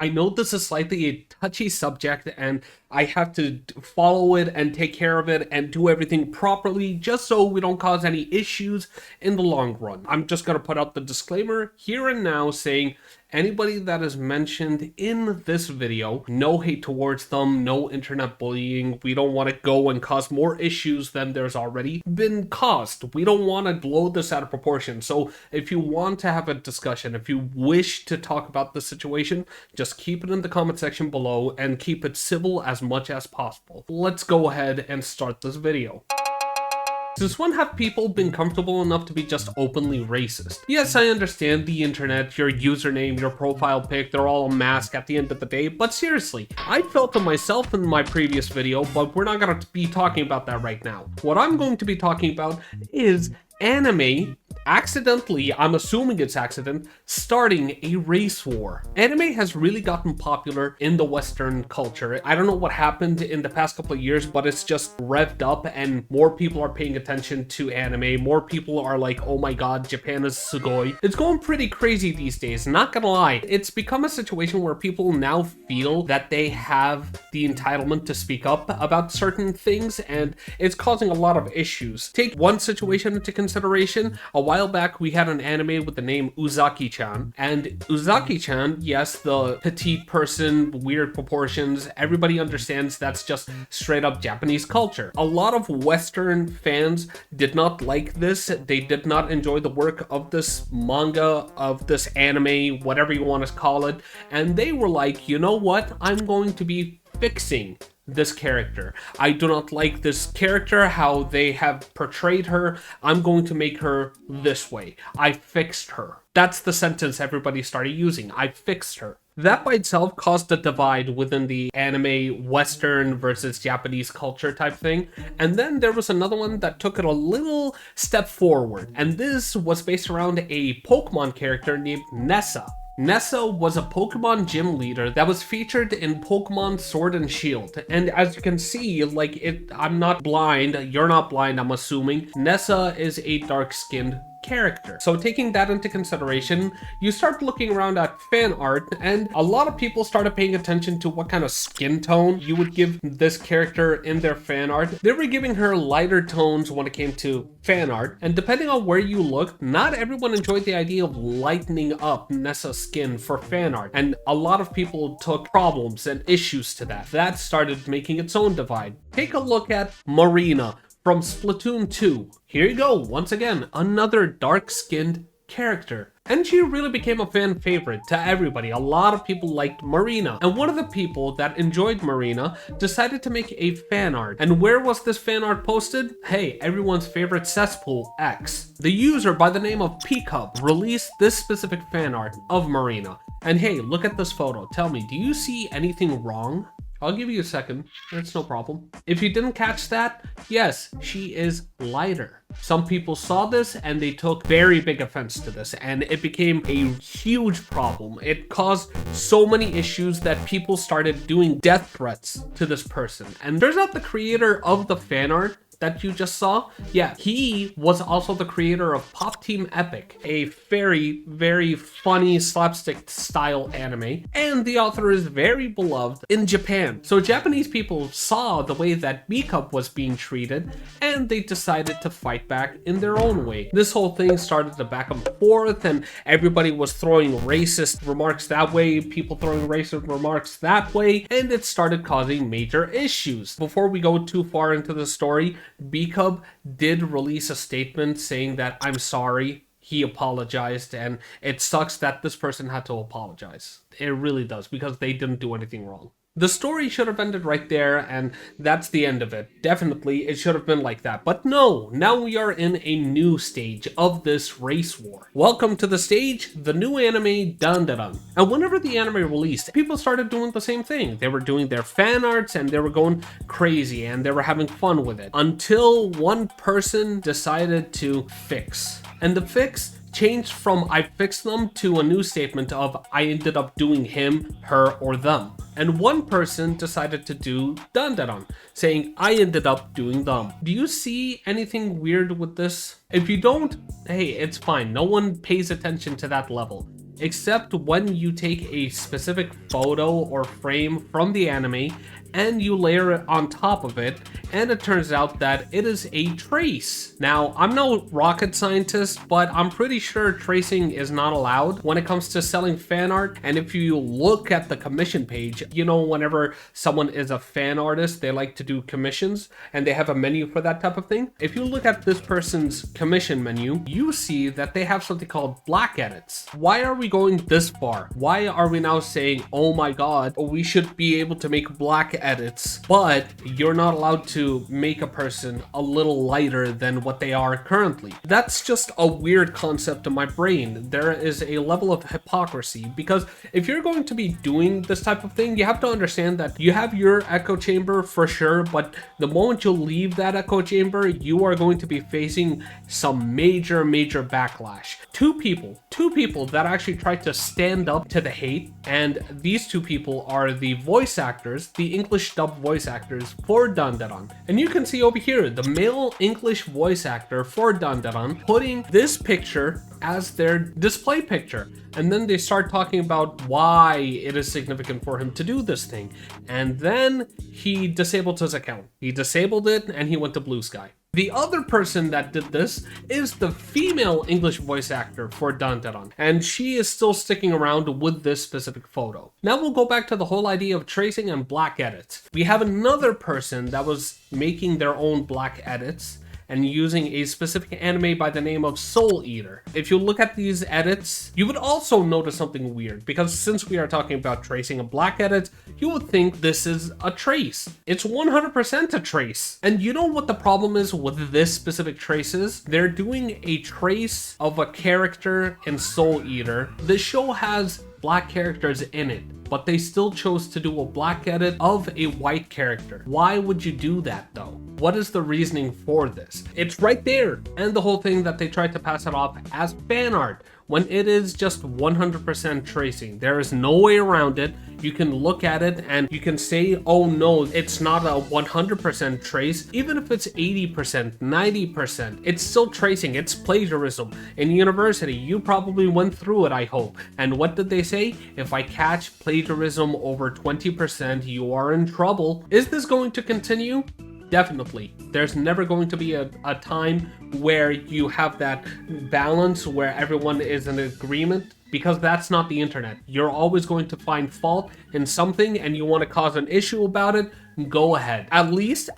I know this is slightly a touchy subject and I have to follow it and take care of it and do everything properly just so we don't cause any issues in the long run. I'm just going to put out the disclaimer here and now saying anybody that is mentioned in this video, no hate towards them, no internet bullying. We don't want to go and cause more issues than there's already been caused. We don't want to blow this out of proportion. So if you want to have a discussion, if you wish to talk about the situation, just keep it in the comment section below and keep it civil as much as possible. Let's go ahead and start this video. Since when have people been comfortable enough to be just openly racist? Yes, I understand the internet, your username, your profile pic, they're all a mask at the end of the day, but seriously, I felt it myself in my previous video, but we're not going to be talking about that right now. What I'm going to be talking about is anime accidentally, I'm assuming it's accident, starting a race war. Anime has really gotten popular in the Western culture. I don't know what happened in the past couple of years, but it's just revved up and more people are paying attention to anime. More people are like, oh my god, Japan is sugoi. It's going pretty crazy these days, not gonna lie. It's become a situation where people now feel that they have the entitlement to speak up about certain things, and it's causing a lot of issues. Take one situation into consideration. A while back, we had an anime with the name Usaki-chan, and Usaki-chan, yes, the petite person, weird proportions, everybody understands that's just straight up Japanese culture. A lot of Western fans did not like this. They did not enjoy the work of this manga, of this anime, whatever you want to call it, and they were like, you know what, I'm going to be fixing this character. I do not like this character, how they have portrayed her. I'm going to make her this way. I fixed her. That's the sentence everybody started using. I fixed her. That by itself caused a divide within the anime Western versus Japanese culture type thing. And then there was another one that took it a little step forward. And this was based around a Pokemon character named Nessa. Nessa was a Pokemon gym leader that was featured in Pokemon Sword and Shield. And as you can see, I'm not blind, you're not blind, I'm assuming. Nessa is a dark-skinned character. So taking that into consideration, you start looking around at fan art, and a lot of people started paying attention to what kind of skin tone you would give this character in their fan art. They were giving her lighter tones when it came to fan art, and depending on where you look, not everyone enjoyed the idea of lightening up Nessa's skin for fan art, and a lot of people took problems and issues to that. That started making its own divide. Take a look at Marina from Splatoon 2. Here you go, once again, another dark-skinned character. And she really became a fan favorite to everybody. A lot of people liked Marina. And one of the people that enjoyed Marina decided to make a fan art. And where was this fan art posted? Hey, everyone's favorite cesspool, X. The user by the name of Peacup released this specific fan art of Marina. And hey, look at this photo. Tell me, do you see anything wrong? I'll give you a second, it's no problem. If you didn't catch that, yes, she is lighter. Some people saw this and they took very big offense to this, and it became a huge problem. It caused so many issues that people started doing death threats to this person. And turns out the creator of the fan art that you just saw, yeah, he was also the creator of Pop Team Epic, a very, very funny slapstick style anime, and the author is very beloved in Japan. So Japanese people saw the way that Peacup was being treated, and they decided to fight back in their own way. This whole thing started to back and forth, and everybody was throwing racist remarks that way, people throwing racist remarks that way, and it started causing major issues. Before we go too far into the story, Peacup did release a statement saying that I'm sorry, he apologized, and it sucks that this person had to apologize. It really does, because they didn't do anything wrong. The story should have ended right there, and that's the end of it. Definitely, it should have been like that. But no, now we are in a new stage of this race war. Welcome to the stage, the new anime Dandadan. And whenever the anime released, people started doing the same thing. They were doing their fan arts, and they were going crazy, and they were having fun with it. Until one person decided to fix. And the fix changed from I fixed them to a new statement of I ended up doing him, her, or them. And one person decided to do Dandadan, saying I ended up doing them. Do you see anything weird with this? If you don't, hey, it's fine. No one pays attention to that level. except when you take a specific photo or frame from the anime and you layer it on top of it, and it turns out that it is a trace. Now, I'm no rocket scientist, but I'm pretty sure tracing is not allowed when it comes to selling fan art. And if you look at the commission page, you know, whenever someone is a fan artist, they like to do commissions and they have a menu for that type of thing. If you look at this person's commission menu, you see that they have something called black edits. Why are we going this far? Why are we now saying, oh my god, we should be able to make black edits, but you're not allowed to make a person a little lighter than what they are currently? That's just a weird concept in my brain. There is a level of hypocrisy, because if you're going to be doing this type of thing, you have to understand that you have your echo chamber for sure, but the moment you leave that echo chamber, you are going to be facing some major backlash. Two people that actually tried to stand up to the hate, and these two people are the voice actors, the English dub voice actors for Dandadan. And you can see over here the male English voice actor for Dandadan putting this picture as their display picture, and then they start talking about why it is significant for him to do this thing, and then he disabled his account. He disabled it and he went to Blue Sky. The other person that did this is the female English voice actor for Dandadan, and she is still sticking around with this specific photo. Now we'll go back to the whole idea of tracing and black edits. We have another person that was making their own black edits and using a specific anime by the name of Soul Eater. If you look at these edits, you would also notice something weird, because since we are talking about tracing and black edits, you would think this is a trace. It's 100% a trace. And you know what the problem is with this specific trace is? They're doing a trace of a character in Soul Eater. The show has black characters in it, but they still chose to do a black edit of a white character. Why would you do that though? What is the reasoning for this? It's right there. And the whole thing that they tried to pass it off as fan art, when it is just 100% tracing. There is no way around it. You can look at it and you can say, oh no, it's not a 100% trace. Even if it's 80%, 90%, it's still tracing. It's plagiarism. In university, you probably went through it, I hope. And what did they say? If I catch plagiarism over 20%, you are in trouble. Is this going to continue? Definitely. There's never going to be a time where you have that balance where everyone is in agreement, because that's not the internet. You're always going to find fault in something and you want to cause an issue about it. Go ahead. At least,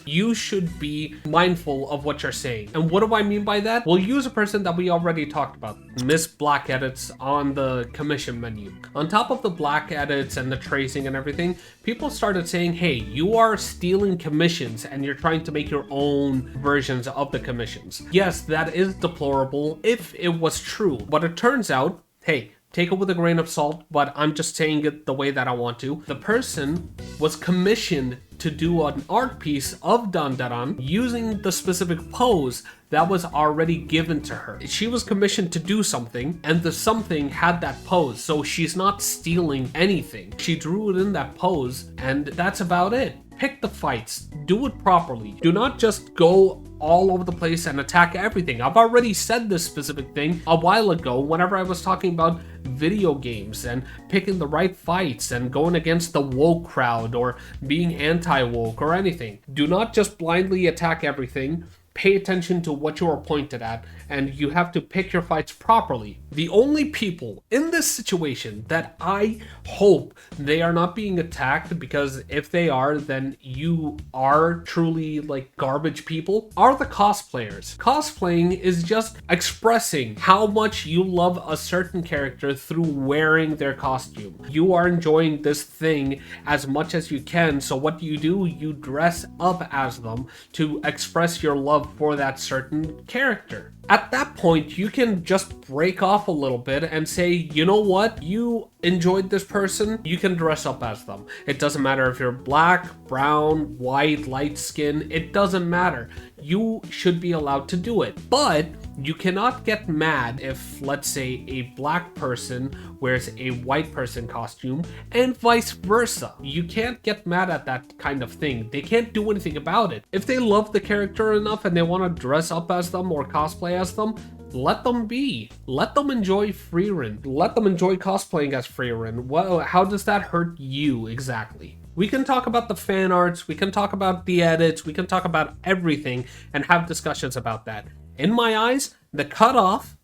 you should be mindful of what you're saying. And what do I mean by that? We'll use a person that we already talked about, Miss Black Edits on the commission menu. On top of the black edits and the tracing and everything, people started saying, hey, you are stealing commissions and you're trying to make your own versions of the commissions. Yes, that is deplorable if it was true, but it turns out, hey, take it with a grain of salt, but I'm just saying it the way that I want to. The person was commissioned to do an art piece of Dandadan using the specific pose that was already given to her. She was commissioned to do something, and the something had that pose, so she's not stealing anything. She drew it in that pose, and that's about it. Pick the fights, do it properly. Do not just go all over the place and attack everything. I've already said this specific thing a while ago whenever I was talking about video games and picking the right fights and going against the woke crowd or being anti-woke or anything. Do not just blindly attack everything. Pay attention to what you are pointed at, and you have to pick your fights properly. The only people in this situation that I hope they are not being attacked, because if they are, then you are truly like garbage people, are the cosplayers. Cosplaying is just expressing how much you love a certain character through wearing their costume. You are enjoying this thing as much as you can, so what do? You dress up as them to express your love for that certain character. At that point, you can just break off a little bit and say, you know what? You enjoyed this person, you can dress up as them. It doesn't matter if you're black, brown, white, light skin, it doesn't matter. You should be allowed to do it. But you cannot get mad if, let's say, a black person wears a white person costume and vice versa. You can't get mad at that kind of thing. They can't do anything about it. If they love the character enough and they want to dress up as them or cosplay as them, let them be. Let them enjoy Frieren. Let them enjoy cosplaying as Frieren. Well, how does that hurt you exactly? We can talk about the fan arts, we can talk about the edits, we can talk about everything and have discussions about that. In my eyes, the cutoff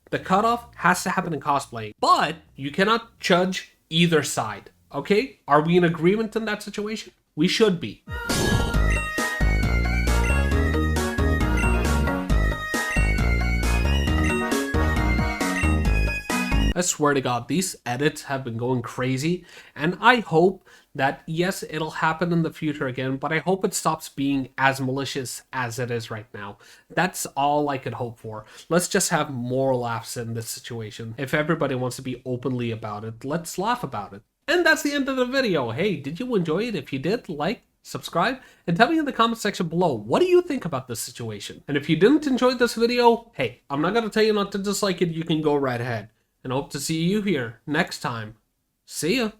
has to happen in cosplaying, but you cannot judge either side, okay? Are we in agreement in that situation? We should be. I swear to God, these edits have been going crazy, and I hope that, yes, it'll happen in the future again, but I hope it stops being as malicious as it is right now. That's all I could hope for. Let's just have more laughs in this situation. If everybody wants to be openly about it, let's laugh about it. And that's the end of the video. Hey, did you enjoy it? If you did, like, subscribe, and tell me in the comment section below, what do you think about this situation? And if you didn't enjoy this video, hey, I'm not gonna tell you not to dislike it, you can go right ahead. And hope to see you here next time. See ya!